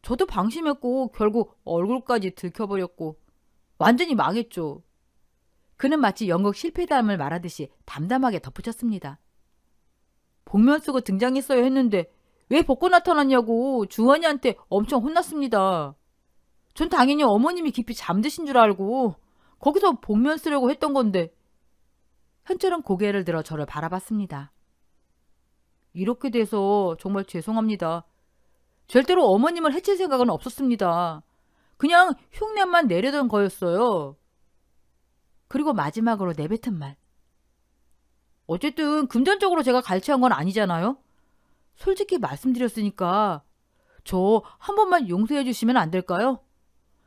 저도 방심했고 결국 얼굴까지 들켜버렸고 완전히 망했죠. 그는 마치 연극 실패담을 말하듯이 담담하게 덧붙였습니다. 복면 쓰고 등장했어야 했는데 왜 벗고 나타났냐고 주원이한테 엄청 혼났습니다. 전 당연히 어머님이 깊이 잠드신 줄 알고 거기서 복면 쓰려고 했던 건데. 현철은 고개를 들어 저를 바라봤습니다. 이렇게 돼서 정말 죄송합니다. 절대로 어머님을 해칠 생각은 없었습니다. 그냥 흉내만 내려던 거였어요. 그리고 마지막으로 내뱉은 말. 어쨌든 금전적으로 제가 갈취한 건 아니잖아요. 솔직히 말씀드렸으니까 저 한 번만 용서해 주시면 안 될까요?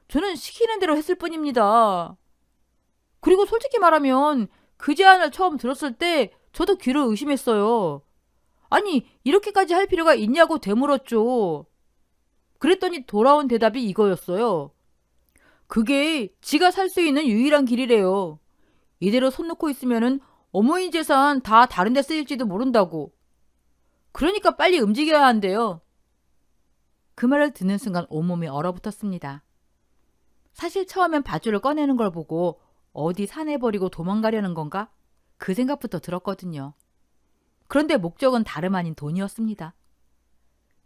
저는 시키는 대로 했을 뿐입니다. 그리고 솔직히 말하면 그 제안을 처음 들었을 때 저도 귀를 의심했어요. 아니 이렇게까지 할 필요가 있냐고 되물었죠. 그랬더니 돌아온 대답이 이거였어요. 그게 지가 살 수 있는 유일한 길이래요. 이대로 손 놓고 있으면은 어머니 재산 다 다른 데 쓰일지도 모른다고. 그러니까 빨리 움직여야 한대요. 그 말을 듣는 순간 온몸이 얼어붙었습니다. 사실 처음엔 밧줄을 꺼내는 걸 보고 어디 산에 버리고 도망가려는 건가? 그 생각부터 들었거든요. 그런데 목적은 다름 아닌 돈이었습니다.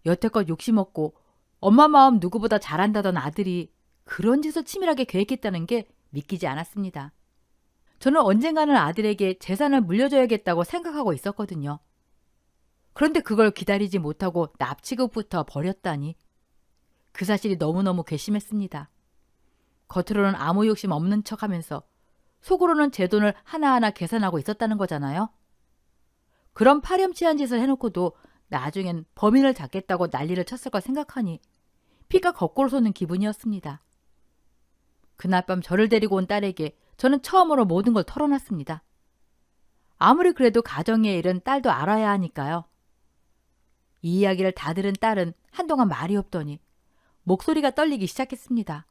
여태껏 욕심없고 엄마 마음 누구보다 잘한다던 아들이 그런 짓을 치밀하게 계획했다는 게 믿기지 않았습니다. 저는 언젠가는 아들에게 재산을 물려줘야겠다고 생각하고 있었거든요. 그런데 그걸 기다리지 못하고 납치극부터 벌였다니 그 사실이 너무너무 괘씸했습니다. 겉으로는 아무 욕심 없는 척하면서 속으로는 제 돈을 하나하나 계산하고 있었다는 거잖아요. 그런 파렴치한 짓을 해놓고도 나중엔 범인을 잡겠다고 난리를 쳤을 걸 생각하니 피가 거꾸로 솟는 기분이었습니다. 그날 밤 저를 데리고 온 딸에게 저는 처음으로 모든 걸 털어놨습니다. 아무리 그래도 가정의 일은 딸도 알아야 하니까요. 이 이야기를 다 들은 딸은 한동안 말이 없더니 목소리가 떨리기 시작했습니다.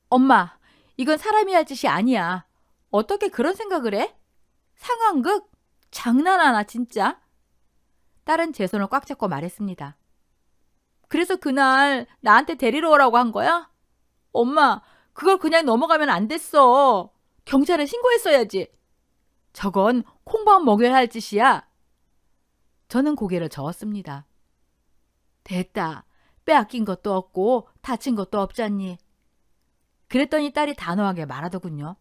엄마, 이건 사람이 할 짓이 아니야. 어떻게 그런 생각을 해? 상황극? 장난하나 진짜? 딸은 제 손을 꽉 잡고 말했습니다. 그래서 그날 나한테 데리러 오라고 한 거야? 엄마, 그걸 그냥 넘어가면 안 됐어. 경찰에 신고했어야지. 저건 콩밥 먹여야 할 짓이야. 저는 고개를 저었습니다. 됐다. 빼앗긴 것도 없고 다친 것도 없잖니. 그랬더니 딸이 단호하게 말하더군요.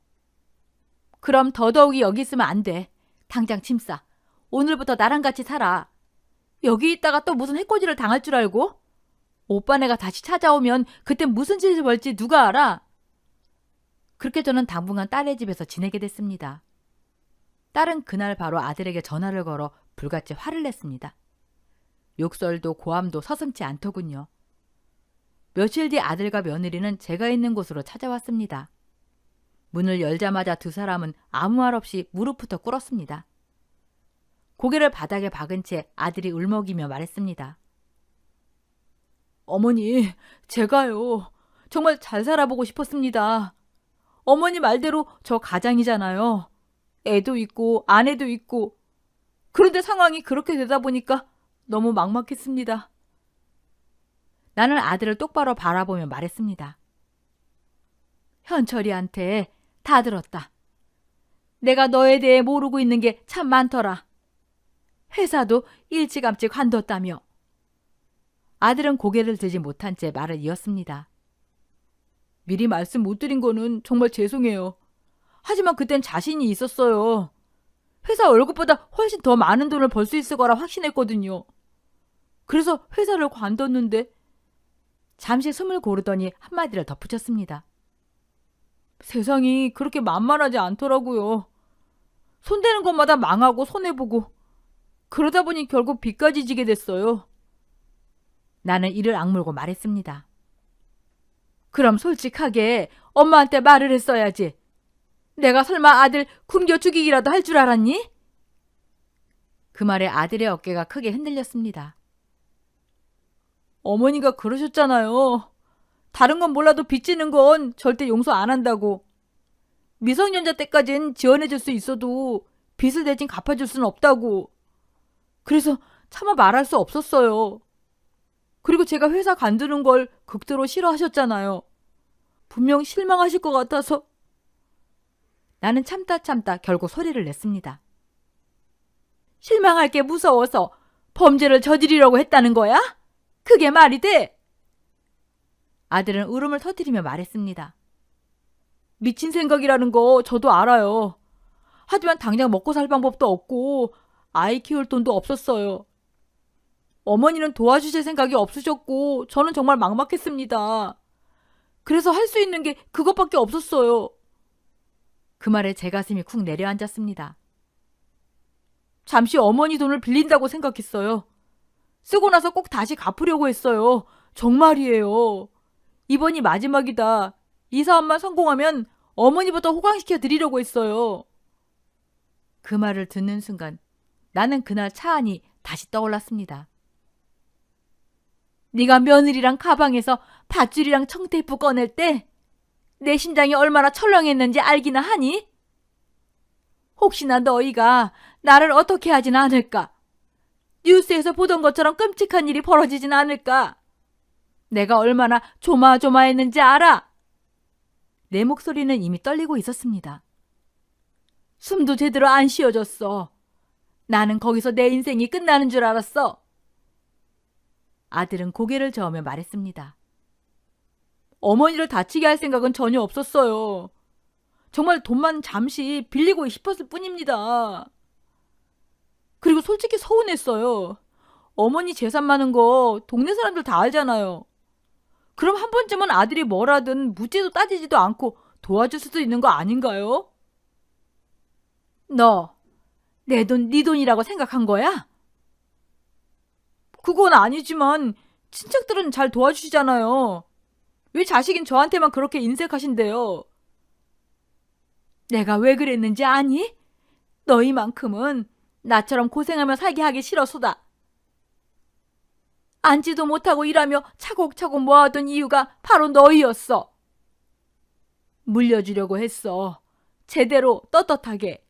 그럼 더더욱이 여기 있으면 안 돼. 당장 짐 싸. 오늘부터 나랑 같이 살아. 여기 있다가 또 무슨 해코지를 당할 줄 알고? 오빠네가 다시 찾아오면 그때 무슨 짓을 벌지 누가 알아? 그렇게 저는 당분간 딸의 집에서 지내게 됐습니다. 딸은 그날 바로 아들에게 전화를 걸어 불같이 화를 냈습니다. 욕설도 고함도 서슴지 않더군요. 며칠 뒤 아들과 며느리는 제가 있는 곳으로 찾아왔습니다. 문을 열자마자 두 사람은 아무 말 없이 무릎부터 꿇었습니다. 고개를 바닥에 박은 채 아들이 울먹이며 말했습니다. 어머니, 제가요. 정말 잘 살아보고 싶었습니다. 어머니 말대로 저 가장이잖아요. 애도 있고 아내도 있고. 그런데 상황이 그렇게 되다 보니까 너무 막막했습니다. 나는 아들을 똑바로 바라보며 말했습니다. 현철이한테 다 들었다. 내가 너에 대해 모르고 있는 게 참 많더라. 회사도 일찌감치 관뒀다며. 아들은 고개를 들지 못한 채 말을 이었습니다. 미리 말씀 못 드린 거는 정말 죄송해요. 하지만 그땐 자신이 있었어요. 회사 월급보다 훨씬 더 많은 돈을 벌 수 있을 거라 확신했거든요. 그래서 회사를 관뒀는데 잠시 숨을 고르더니 한마디를 덧붙였습니다. 세상이 그렇게 만만하지 않더라고요. 손대는 것마다 망하고 손해보고 그러다 보니 결국 빚까지 지게 됐어요. 나는 이를 악물고 말했습니다. 그럼 솔직하게 엄마한테 말을 했어야지. 내가 설마 아들 굶겨 죽이기라도 할 줄 알았니? 그 말에 아들의 어깨가 크게 흔들렸습니다. 어머니가 그러셨잖아요. 다른 건 몰라도 빚지는 건 절대 용서 안 한다고. 미성년자 때까진 지원해줄 수 있어도 빚을 대신 갚아줄 수는 없다고. 그래서 차마 말할 수 없었어요. 그리고 제가 회사 관두는 걸 극도로 싫어하셨잖아요. 분명 실망하실 것 같아서. 나는 참다 결국 소리를 냈습니다. 실망할 게 무서워서 범죄를 저지르려고 했다는 거야? 그게 말이 돼? 아들은 울음을 터뜨리며 말했습니다. 미친 생각이라는 거 저도 알아요. 하지만 당장 먹고 살 방법도 없고 아이 키울 돈도 없었어요. 어머니는 도와주실 생각이 없으셨고 저는 정말 막막했습니다. 그래서 할 수 있는 게 그것밖에 없었어요. 그 말에 제 가슴이 쿵 내려앉았습니다. 잠시 어머니 돈을 빌린다고 생각했어요. 쓰고 나서 꼭 다시 갚으려고 했어요. 정말이에요. 이번이 마지막이다. 이 사업만 성공하면 어머니부터 호강시켜 드리려고 했어요. 그 말을 듣는 순간 나는 그날 차 안이 다시 떠올랐습니다. 네가 며느리랑 가방에서 밧줄이랑 청테이프 꺼낼 때 내 심장이 얼마나 철렁했는지 알기나 하니? 혹시나 너희가 나를 어떻게 하진 않을까? 뉴스에서 보던 것처럼 끔찍한 일이 벌어지진 않을까? 내가 얼마나 조마조마했는지 알아? 내 목소리는 이미 떨리고 있었습니다. 숨도 제대로 안 쉬어졌어. 나는 거기서 내 인생이 끝나는 줄 알았어. 아들은 고개를 저으며 말했습니다. 어머니를 다치게 할 생각은 전혀 없었어요. 정말 돈만 잠시 빌리고 싶었을 뿐입니다. 그리고 솔직히 서운했어요. 어머니 재산 많은 거 동네 사람들 다 알잖아요. 그럼 한 번쯤은 아들이 뭐라든 묻지도 따지지도 않고 도와줄 수도 있는 거 아닌가요? 너, 내 돈, 네 돈이라고 생각한 거야? 그건 아니지만 친척들은 잘 도와주시잖아요. 왜 자식인 저한테만 그렇게 인색하신데요? 내가 왜 그랬는지 아니? 너희만큼은 나처럼 고생하며 살게 하기 싫어서다. 앉지도 못하고 일하며 차곡차곡 모아둔 이유가 바로 너희였어. 물려주려고 했어. 제대로 떳떳하게.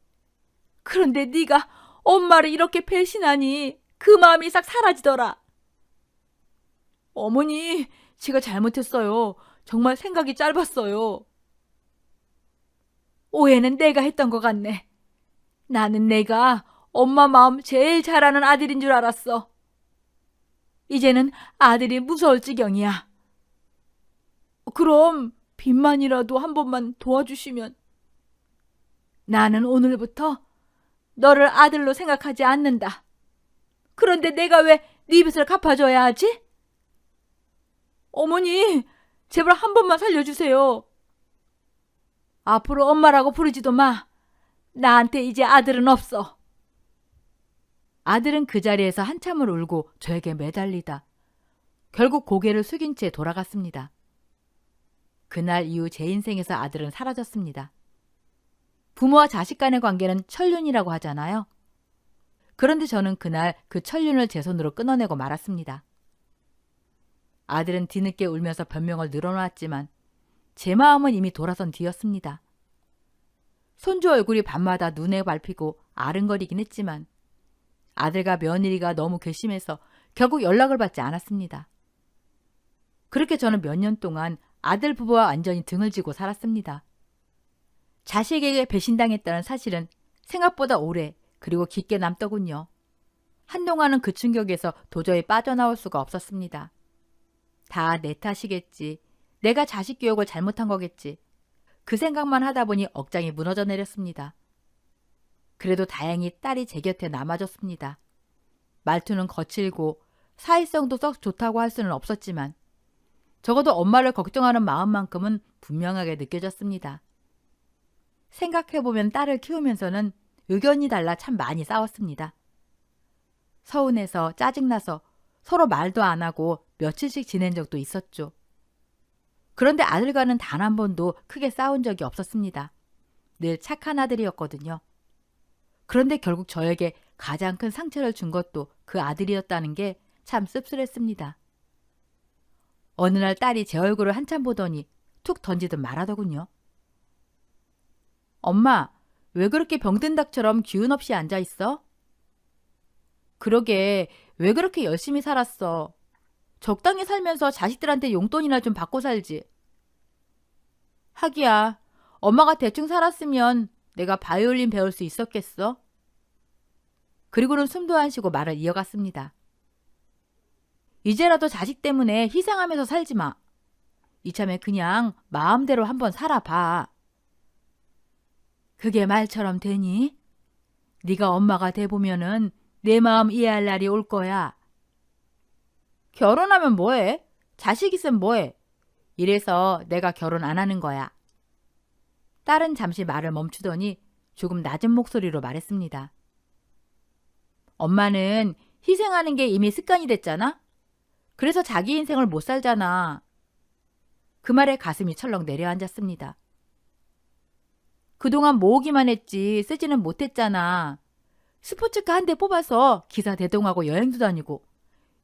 그런데 네가 엄마를 이렇게 배신하니 그 마음이 싹 사라지더라. 어머니, 제가 잘못했어요. 정말 생각이 짧았어요. 오해는 내가 했던 것 같네. 나는 내가 엄마 마음 제일 잘 아는 아들인 줄 알았어. 이제는 아들이 무서울 지경이야. 그럼 빚만이라도 한 번만 도와주시면. 나는 오늘부터 너를 아들로 생각하지 않는다. 그런데 내가 왜 네 빚을 갚아줘야 하지? 어머니, 제발 한 번만 살려주세요. 앞으로 엄마라고 부르지도 마. 나한테 이제 아들은 없어. 아들은 그 자리에서 한참을 울고 저에게 매달리다 결국 고개를 숙인 채 돌아갔습니다. 그날 이후 제 인생에서 아들은 사라졌습니다. 부모와 자식 간의 관계는 천륜이라고 하잖아요. 그런데 저는 그날 그 천륜을 제 손으로 끊어내고 말았습니다. 아들은 뒤늦게 울면서 변명을 늘어놓았지만 제 마음은 이미 돌아선 뒤였습니다. 손주 얼굴이 밤마다 눈에 밟히고 아른거리긴 했지만 아들과 며느리가 너무 괘씸해서 결국 연락을 받지 않았습니다. 그렇게 저는 몇 년 동안 아들 부부와 완전히 등을 지고 살았습니다. 자식에게 배신당했다는 사실은 생각보다 오래 그리고 깊게 남더군요. 한동안은 그 충격에서 도저히 빠져나올 수가 없었습니다. 다 내 탓이겠지. 내가 자식 교육을 잘못한 거겠지. 그 생각만 하다 보니 억장이 무너져 내렸습니다. 그래도 다행히 딸이 제 곁에 남아줬습니다. 말투는 거칠고 사회성도 썩 좋다고 할 수는 없었지만 적어도 엄마를 걱정하는 마음만큼은 분명하게 느껴졌습니다. 생각해보면 딸을 키우면서는 의견이 달라 참 많이 싸웠습니다. 서운해서 짜증나서 서로 말도 안 하고 며칠씩 지낸 적도 있었죠. 그런데 아들과는 단 한 번도 크게 싸운 적이 없었습니다. 늘 착한 아들이었거든요. 그런데 결국 저에게 가장 큰 상처를 준 것도 그 아들이었다는 게 참 씁쓸했습니다. 어느 날 딸이 제 얼굴을 한참 보더니 툭 던지듯 말하더군요. 엄마, 왜 그렇게 병든 닭처럼 기운 없이 앉아있어? 그러게, 왜 그렇게 열심히 살았어? 적당히 살면서 자식들한테 용돈이나 좀 받고 살지. 하기야, 엄마가 대충 살았으면 내가 바이올린 배울 수 있었겠어? 그리고는 숨도 안 쉬고 말을 이어갔습니다. 이제라도 자식 때문에 희생하면서 살지 마. 이참에 그냥 마음대로 한번 살아봐. 그게 말처럼 되니? 네가 엄마가 돼보면은 내 마음 이해할 날이 올 거야. 결혼하면 뭐해? 자식 있으면 뭐해? 이래서 내가 결혼 안 하는 거야. 딸은 잠시 말을 멈추더니 조금 낮은 목소리로 말했습니다. 엄마는 희생하는 게 이미 습관이 됐잖아? 그래서 자기 인생을 못 살잖아. 그 말에 가슴이 철렁 내려앉았습니다. 그동안 모으기만 했지 쓰지는 못했잖아. 스포츠카 한 대 뽑아서 기사 대동하고 여행도 다니고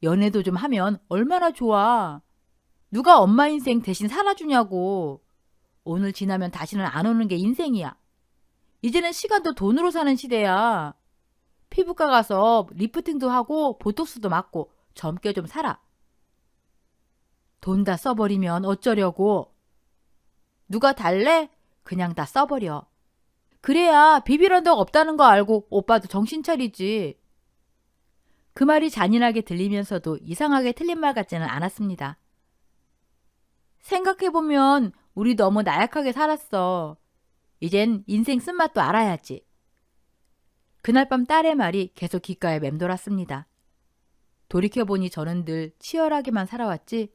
연애도 좀 하면 얼마나 좋아. 누가 엄마 인생 대신 살아주냐고. 오늘 지나면 다시는 안 오는 게 인생이야. 이제는 시간도 돈으로 사는 시대야. 피부과 가서 리프팅도 하고 보톡스도 맞고 젊게 좀 살아. 돈 다 써버리면 어쩌려고. 누가 달래? 그냥 다 써버려. 그래야 비빌 언덕 없다는 거 알고 오빠도 정신 차리지. 그 말이 잔인하게 들리면서도 이상하게 틀린 말 같지는 않았습니다. 생각해보면 우리 너무 나약하게 살았어. 이젠 인생 쓴맛도 알아야지. 그날 밤 딸의 말이 계속 귓가에 맴돌았습니다. 돌이켜보니 저는 늘 치열하게만 살아왔지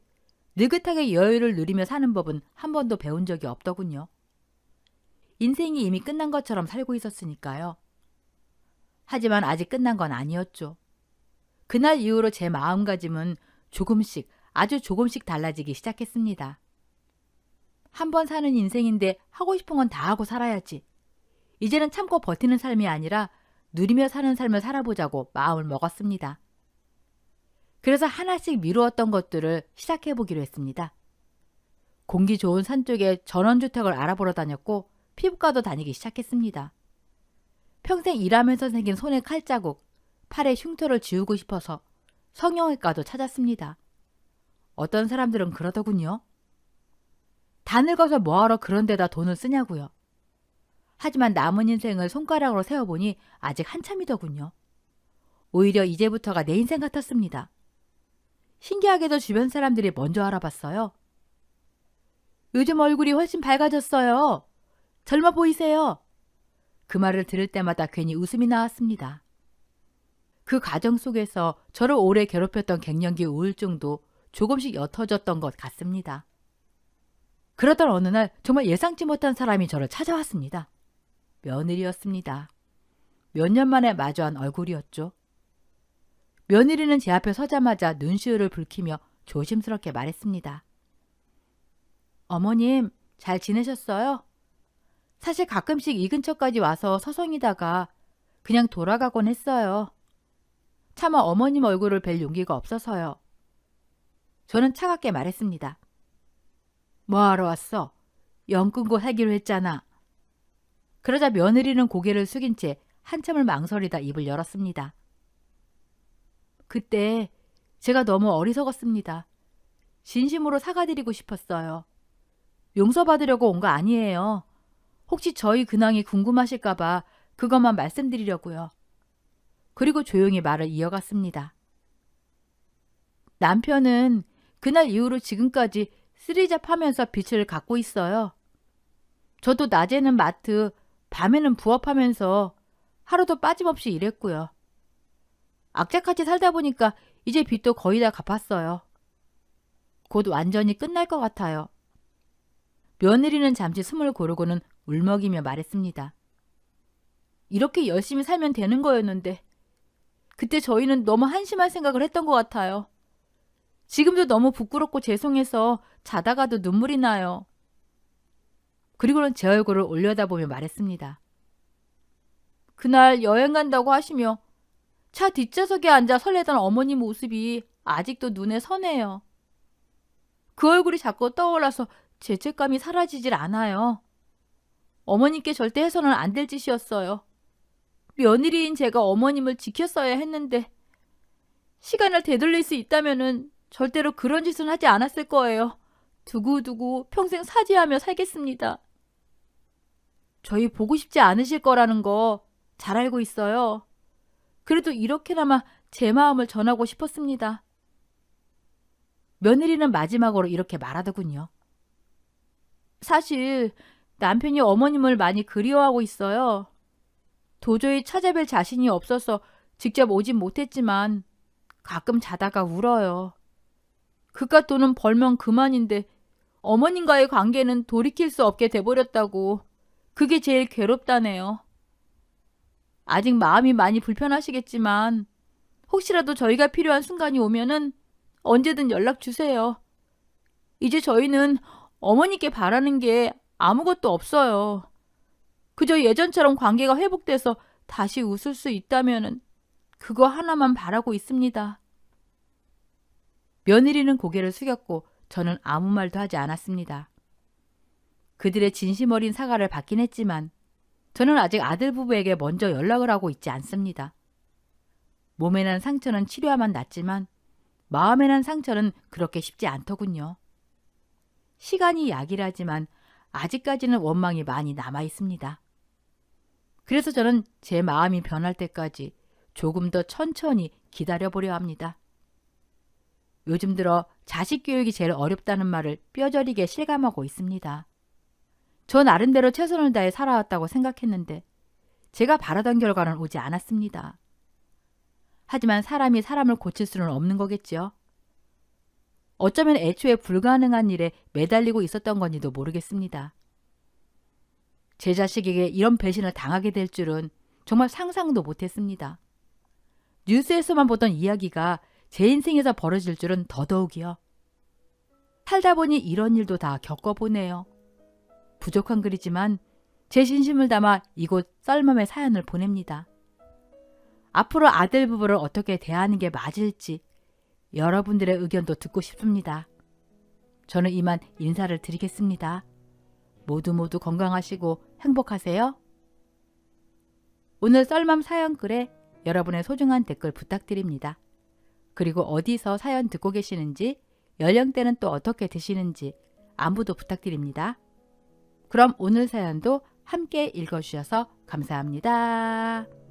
느긋하게 여유를 누리며 사는 법은 한 번도 배운 적이 없더군요. 인생이 이미 끝난 것처럼 살고 있었으니까요. 하지만 아직 끝난 건 아니었죠. 그날 이후로 제 마음가짐은 조금씩, 아주 조금씩 달라지기 시작했습니다. 한 번 사는 인생인데 하고 싶은 건 다 하고 살아야지. 이제는 참고 버티는 삶이 아니라 누리며 사는 삶을 살아보자고 마음을 먹었습니다. 그래서 하나씩 미루었던 것들을 시작해보기로 했습니다. 공기 좋은 산 쪽에 전원주택을 알아보러 다녔고 피부과도 다니기 시작했습니다. 평생 일하면서 생긴 손에 칼자국, 팔에 흉터를 지우고 싶어서 성형외과도 찾았습니다. 어떤 사람들은 그러더군요. 다 늙어서 뭐하러 그런 데다 돈을 쓰냐고요. 하지만 남은 인생을 손가락으로 세어보니 아직 한참이더군요. 오히려 이제부터가 내 인생 같았습니다. 신기하게도 주변 사람들이 먼저 알아봤어요. 요즘 얼굴이 훨씬 밝아졌어요. 젊어 보이세요. 그 말을 들을 때마다 괜히 웃음이 나왔습니다. 그 과정 속에서 저를 오래 괴롭혔던 갱년기 우울증도 조금씩 옅어졌던 것 같습니다. 그러던 어느 날 정말 예상치 못한 사람이 저를 찾아왔습니다. 며느리였습니다. 몇 년 만에 마주한 얼굴이었죠. 며느리는 제 앞에 서자마자 눈시울을 붉히며 조심스럽게 말했습니다. 어머님, 잘 지내셨어요? 사실 가끔씩 이 근처까지 와서 서성이다가 그냥 돌아가곤 했어요. 차마 어머님 얼굴을 뵐 용기가 없어서요. 저는 차갑게 말했습니다. 뭐하러 왔어? 연 끊고 살기로 했잖아. 그러자 며느리는 고개를 숙인 채 한참을 망설이다 입을 열었습니다. 그때 제가 너무 어리석었습니다. 진심으로 사과드리고 싶었어요. 용서받으려고 온 거 아니에요. 혹시 저희 근황이 궁금하실까 봐 그것만 말씀드리려고요. 그리고 조용히 말을 이어갔습니다. 남편은 그날 이후로 지금까지 쓰리잡하면서 빛을 갖고 있어요. 저도 낮에는 마트, 밤에는 부업하면서 하루도 빠짐없이 일했고요. 악착같이 살다 보니까 이제 빚도 거의 다 갚았어요. 곧 완전히 끝날 것 같아요. 며느리는 잠시 숨을 고르고는 울먹이며 말했습니다. 이렇게 열심히 살면 되는 거였는데 그때 저희는 너무 한심한 생각을 했던 것 같아요. 지금도 너무 부끄럽고 죄송해서 자다가도 눈물이 나요. 그리고는 제 얼굴을 올려다보며 말했습니다. 그날 여행 간다고 하시며 차 뒷좌석에 앉아 설레던 어머님 모습이 아직도 눈에 선해요. 그 얼굴이 자꾸 떠올라서 죄책감이 사라지질 않아요. 어머님께 절대 해서는 안 될 짓이었어요. 며느리인 제가 어머님을 지켰어야 했는데 시간을 되돌릴 수 있다면은 절대로 그런 짓은 하지 않았을 거예요. 두고두고 평생 사죄하며 살겠습니다. 저희 보고 싶지 않으실 거라는 거 잘 알고 있어요. 그래도 이렇게나마 제 마음을 전하고 싶었습니다. 며느리는 마지막으로 이렇게 말하더군요. 사실 남편이 어머님을 많이 그리워하고 있어요. 도저히 찾아뵐 자신이 없어서 직접 오진 못했지만 가끔 자다가 울어요. 그깟 돈은 벌면 그만인데 어머님과의 관계는 돌이킬 수 없게 돼버렸다고 그게 제일 괴롭다네요. 아직 마음이 많이 불편하시겠지만 혹시라도 저희가 필요한 순간이 오면은 언제든 연락 주세요. 이제 저희는 어머니께 바라는 게 아무것도 없어요. 그저 예전처럼 관계가 회복돼서 다시 웃을 수 있다면은 그거 하나만 바라고 있습니다. 며느리는 고개를 숙였고 저는 아무 말도 하지 않았습니다. 그들의 진심 어린 사과를 받긴 했지만 저는 아직 아들 부부에게 먼저 연락을 하고 있지 않습니다. 몸에 난 상처는 치료하면 낫지만 마음에 난 상처는 그렇게 쉽지 않더군요. 시간이 약이라지만 아직까지는 원망이 많이 남아 있습니다. 그래서 저는 제 마음이 변할 때까지 조금 더 천천히 기다려보려 합니다. 요즘 들어 자식 교육이 제일 어렵다는 말을 뼈저리게 실감하고 있습니다. 저 나름대로 최선을 다해 살아왔다고 생각했는데 제가 바라던 결과는 오지 않았습니다. 하지만 사람이 사람을 고칠 수는 없는 거겠죠. 어쩌면 애초에 불가능한 일에 매달리고 있었던 건지도 모르겠습니다. 제 자식에게 이런 배신을 당하게 될 줄은 정말 상상도 못했습니다. 뉴스에서만 보던 이야기가 제 인생에서 벌어질 줄은 더더욱이요. 살다 보니 이런 일도 다 겪어보네요. 부족한 글이지만 제 진심을 담아 이곳 썰맘의 사연을 보냅니다. 앞으로 아들 부부를 어떻게 대하는 게 맞을지 여러분들의 의견도 듣고 싶습니다. 저는 이만 인사를 드리겠습니다. 모두 건강하시고 행복하세요. 오늘 썰맘 사연글에 여러분의 소중한 댓글 부탁드립니다. 그리고 어디서 사연 듣고 계시는지, 연령대는 또 어떻게 되시는지 안부도 부탁드립니다. 그럼 오늘 사연도 함께 읽어주셔서 감사합니다.